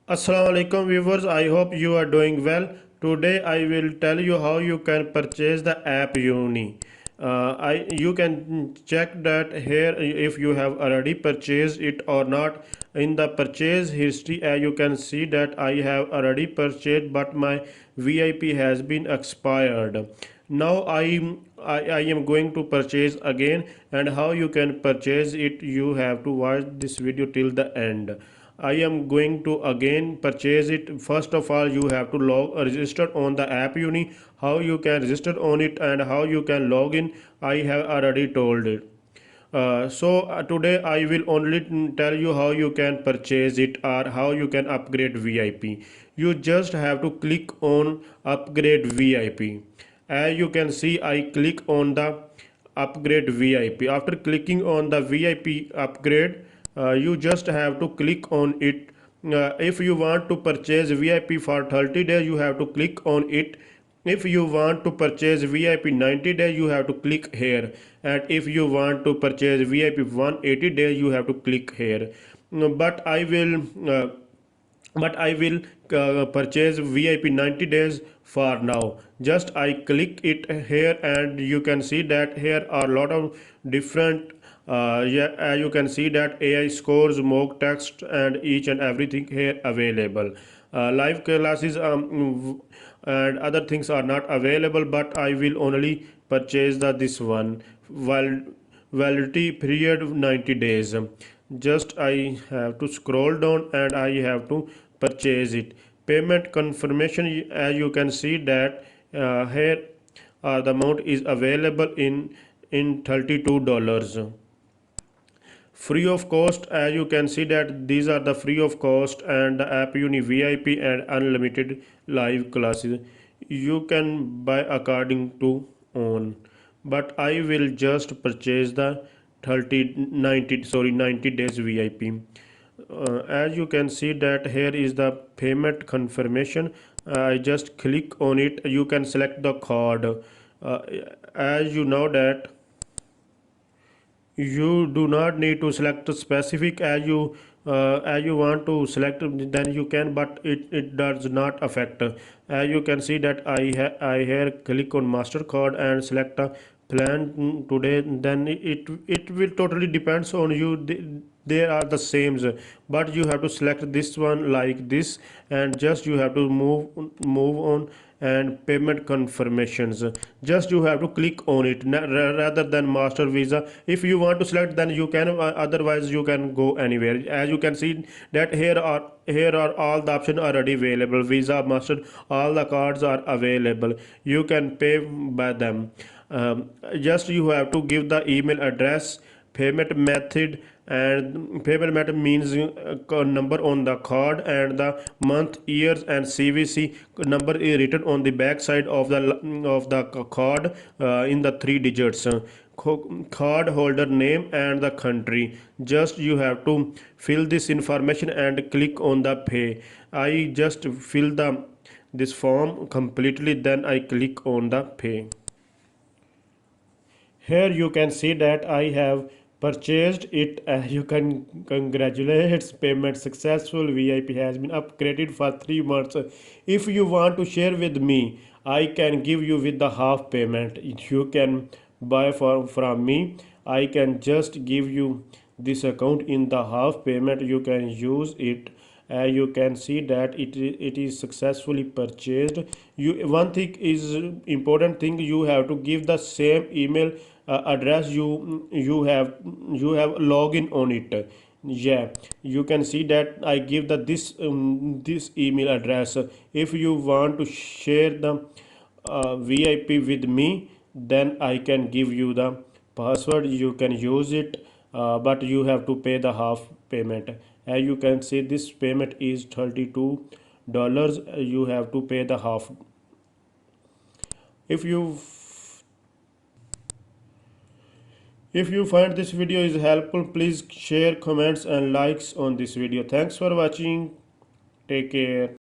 Assalamu alaikum viewers, I hope you are doing well. Today I will tell you how you can purchase the APEUni. You can check that here if you have already purchased it or not. In the purchase history, you can see that I have already purchased, but my VIP has been expired. Now I am going to purchase again, and how you can purchase it, you have to watch this video till the end. I am going to again purchase it. First of all, you have to register on the APEUni. How you can register on it and how you can log in, I have already told it. Today I will only tell you how you can purchase it or how you can upgrade VIP. You just have to click on upgrade VIP. As you can see, I click on the upgrade VIP. After clicking on the VIP upgrade, you just have to click on it. If you want to purchase VIP for 30 days, you have to click on it. If you want to purchase VIP 90 days, you have to click here. And if you want to purchase VIP 180 days, you have to click here. But I will purchase VIP 90 days for now. Just I click it here, and you can see that here are a lot of different you can see that AI scores, mock text, and each and everything here available. Live classes and other things are not available, but I will only purchase this one while validity period 90 days. Just I have to scroll down and I have to purchase it. Payment confirmation, as you can see that here the amount is available in $32 free of cost. As you can see that these are the free of cost and the APEUni VIP and unlimited live classes you can buy according to own, but I will just purchase the 90 days VIP. As you can see that here is the payment confirmation. I just click on it. You can select the card. uh, as you know that you do not need to select a specific. As you want to select, then you can, but it does not affect. As you can see that I here click on mastercard and select a plan today, then it will totally depends on you. They are the same, but you have to select this one like this, and just you have to move on. And payment confirmations, just you have to click on it rather than master visa. If you want to select, then you can, otherwise you can go anywhere. As you can see that here are all the options already available. Visa, master, all the cards are available. You can pay by them. Just you have to give the email address, payment method, and payment method means number on the card, and the month, years, and CVC number is written on the back side of the card in the three digits. Card holder name and the country. Just you have to fill this information and click on the pay. I just fill this form completely, then I click on the pay. Here you can see that I have purchased it. You can congratulate, its payment successful. VIP has been upgraded for 3 months. If you want to share with me, I can give you with the half payment. You can buy from me. I can just give you this account in the half payment. You can use it. You can see that it is successfully purchased. One thing is important thing, you have to give the same email address you have login on it. Yeah, you can see that I give this email address. If you want to share the VIP with me, then I can give you the password. You can use it, but you have to pay the half payment. As you can see, this payment is $32. You have to pay the half. If you if you find this video is helpful, please share, comments, and likes on this video. Thanks for watching. Take care.